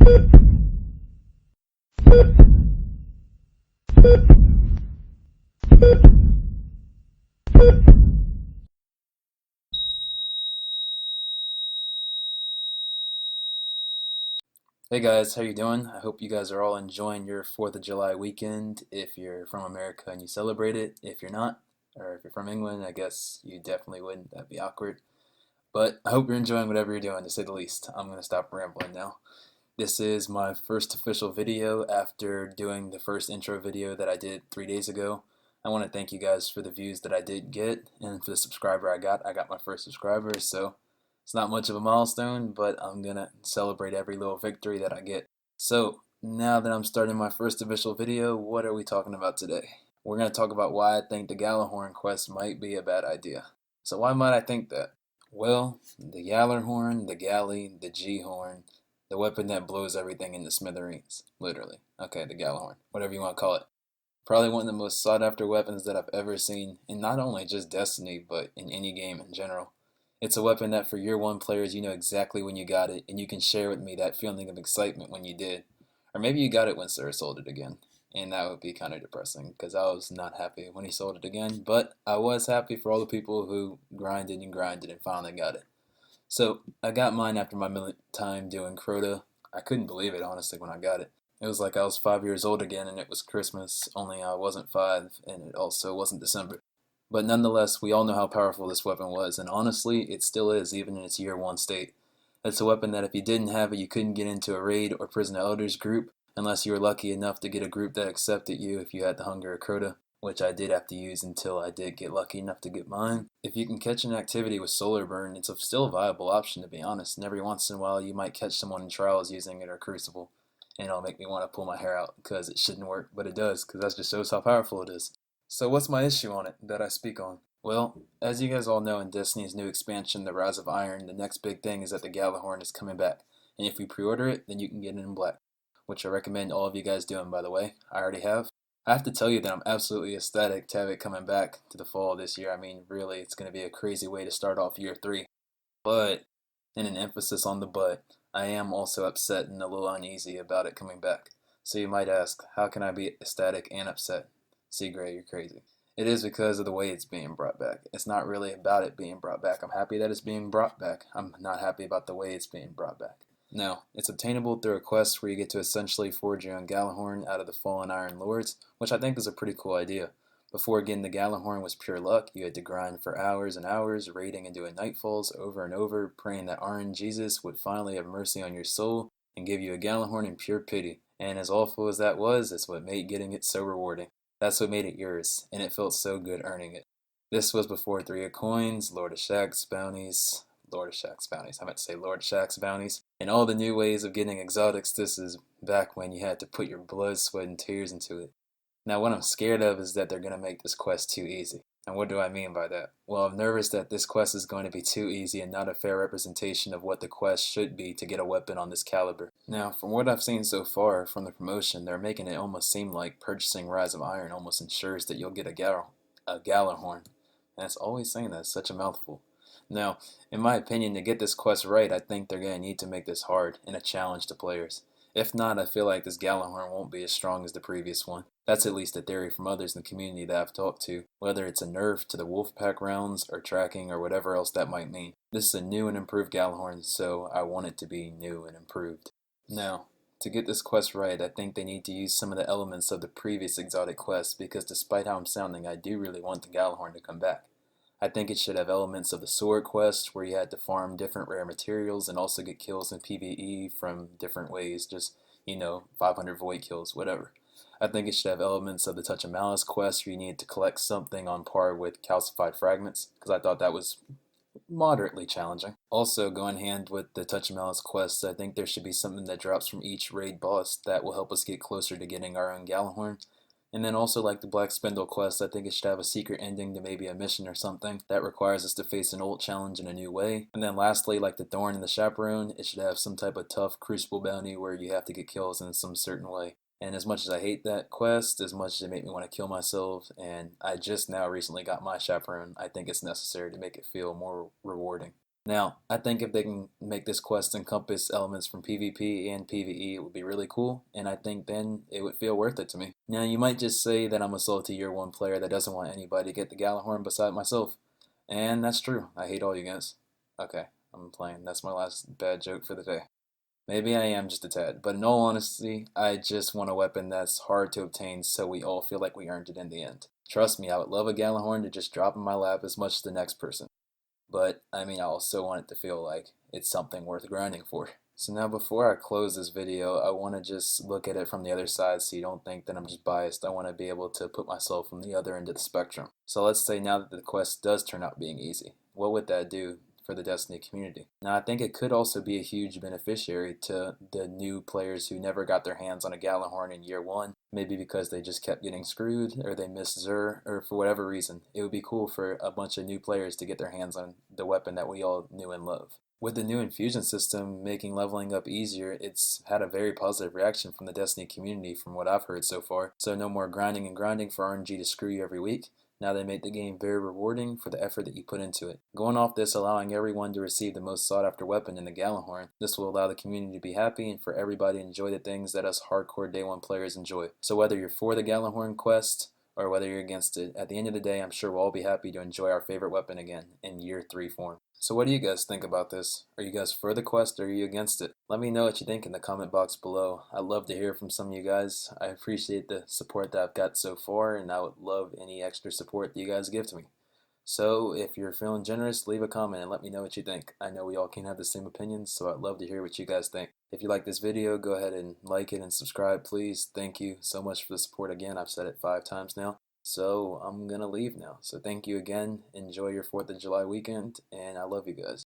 Hey guys, how you doing? I hope you guys are all enjoying your 4th of July weekend if you're from America and you celebrate it. If you're not, or if you're from England, I guess you definitely wouldn't. That'd be awkward. But I hope you're enjoying whatever you're doing, to say the least. I'm going to stop rambling now. This is my first official video after doing the first intro video that I did 3 days ago. I want to thank you guys for the views that I did get and for the subscriber I got. I got my first subscriber, so it's not much of a milestone, but I'm going to celebrate every little victory that I get. So, now that I'm starting my first official video, what are we talking about today? We're going to talk about why I think the Gjallarhorn quest might be a bad idea. So why might I think that? Well, the Gjallarhorn, the Galley, the G-Horn, the weapon that blows everything into smithereens. Literally. Okay, the Gjallarhorn. Whatever you want to call it. Probably one of the most sought after weapons that I've ever seen, in not only just Destiny, but in any game in general. It's a weapon that for year one players, you know exactly when you got it, and you can share with me that feeling of excitement when you did. Or maybe you got it when Sir sold it again, and that would be kind of depressing, because I was not happy when he sold it again, but I was happy for all the people who grinded and finally got it. So, I got mine after my millionth time doing Crota. I couldn't believe it, honestly, when I got it. It was like I was 5 years old again, and it was Christmas, only I wasn't 5, and it also wasn't December. But nonetheless, we all know how powerful this weapon was, and honestly, it still is, even in its year one state. It's a weapon that if you didn't have it, you couldn't get into a raid or prison of elders group, unless you were lucky enough to get a group that accepted you if you had the hunger of Crota, which I did have to use until I did get lucky enough to get mine. If you can catch an activity with solar burn, it's still a viable option, to be honest, and every once in a while you might catch someone in trials using it or Crucible, and it'll make me want to pull my hair out, because it shouldn't work, but it does, because that just shows how powerful it is. So what's my issue on it that I speak on? Well, as you guys all know, in Destiny's new expansion, The Rise of Iron, the next big thing is that the Gjallarhorn is coming back. And if you pre-order it, then you can get it in black, which I recommend all of you guys doing, by the way. I already have. I have to tell you that I'm absolutely ecstatic to have it coming back to the fall of this year. I mean, really, it's going to be a crazy way to start off year 3. But, and an emphasis on the but, I am also upset and a little uneasy about it coming back. So you might ask, how can I be ecstatic and upset? cbgray, you're crazy. It is because of the way it's being brought back. It's not really about it being brought back. I'm happy that it's being brought back. I'm not happy about the way it's being brought back. Now, it's obtainable through a quest where you get to essentially forge your own Gjallarhorn out of the fallen Iron Lords, which I think is a pretty cool idea. Before getting the Gjallarhorn was pure luck. You had to grind for hours and hours, raiding and doing nightfalls over and over, praying that Iron Jesus would finally have mercy on your soul and give you a Gjallarhorn in pure pity. And as awful as that was, it's what made getting it so rewarding. That's what made it yours, and it felt so good earning it. This was before 3 of Coins, Lord of Shaxx bounties, I meant to say Lord Shaxx bounties, and all the new ways of getting exotics. This is back when you had to put your blood, sweat, and tears into it. Now what I'm scared of is that they're going to make this quest too easy. And what do I mean by that? Well, I'm nervous that this quest is going to be too easy and not a fair representation of what the quest should be to get a weapon on this caliber. Now, from what I've seen so far from the promotion, they're making it almost seem like purchasing Rise of Iron almost ensures that you'll get a Gjallarhorn. And it's always saying that, it's such a mouthful. Now, in my opinion, to get this quest right, I think they're going to need to make this hard and a challenge to players. If not, I feel like this Gjallarhorn won't be as strong as the previous one. That's at least a theory from others in the community that I've talked to, whether it's a nerf to the Wolfpack rounds or tracking or whatever else that might mean. This is a new and improved Gjallarhorn, so I want it to be new and improved. Now, to get this quest right, I think they need to use some of the elements of the previous exotic quests, because despite how I'm sounding, I do really want the Gjallarhorn to come back. I think it should have elements of the sword quest, where you had to farm different rare materials and also get kills in PvE from different ways, just, 500 void kills, whatever. I think it should have elements of the Touch of Malice quest, where you needed to collect something on par with calcified fragments, because I thought that was moderately challenging. Also, going hand with the Touch of Malice quests, I think there should be something that drops from each raid boss that will help us get closer to getting our own Gjallarhorn. And then also, like the Black Spindle quest, I think it should have a secret ending to maybe a mission or something that requires us to face an old challenge in a new way. And then lastly, like the Thorn and the Chaperone, it should have some type of tough Crucible bounty where you have to get kills in some certain way. And as much as I hate that quest, as much as it made me want to kill myself, and I just now recently got my Chaperone, I think it's necessary to make it feel more rewarding. Now, I think if they can make this quest encompass elements from PvP and PvE, it would be really cool, and I think then it would feel worth it to me. Now, you might just say that I'm a salty year 1 player that doesn't want anybody to get the Gjallarhorn beside myself, and that's true. I hate all you guys. Okay, I'm playing. That's my last bad joke for the day. Maybe I am just a tad, but in all honesty, I just want a weapon that's hard to obtain so we all feel like we earned it in the end. Trust me, I would love a Gjallarhorn to just drop in my lap as much as the next person. But I mean, I also want it to feel like it's something worth grinding for. So now before I close this video, I want to just look at it from the other side so you don't think that I'm just biased. I want to be able to put myself from the other end of the spectrum. So let's say now that the quest does turn out being easy, what would that do for the Destiny community? Now I think it could also be a huge beneficiary to the new players who never got their hands on a Gjallarhorn in year 1, maybe because they just kept getting screwed or they missed Xur or for whatever reason. It would be cool for a bunch of new players to get their hands on the weapon that we all knew and love. With the new infusion system making leveling up easier, it's had a very positive reaction from the Destiny community from what I've heard so far. So no more grinding and grinding for RNG to screw you every week. Now they make the game very rewarding for the effort that you put into it. Going off this, allowing everyone to receive the most sought after weapon in the Gjallarhorn, this will allow the community to be happy and for everybody to enjoy the things that us hardcore day 1 players enjoy. So whether you're for the Gjallarhorn quest or whether you're against it, at the end of the day I'm sure we'll all be happy to enjoy our favorite weapon again in year 3 form. So what do you guys think about this? Are you guys for the quest or are you against it? Let me know what you think in the comment box below. I'd love to hear from some of you guys. I appreciate the support that I've got so far, and I would love any extra support that you guys give to me. So if you're feeling generous, leave a comment and let me know what you think. I know we all can't have the same opinions, so I'd love to hear what you guys think. If you like this video, go ahead and like it and subscribe, please. Thank you so much for the support again. I've said it 5 times now. So I'm going to leave now. So thank you again. Enjoy your 4th of July weekend, and I love you guys.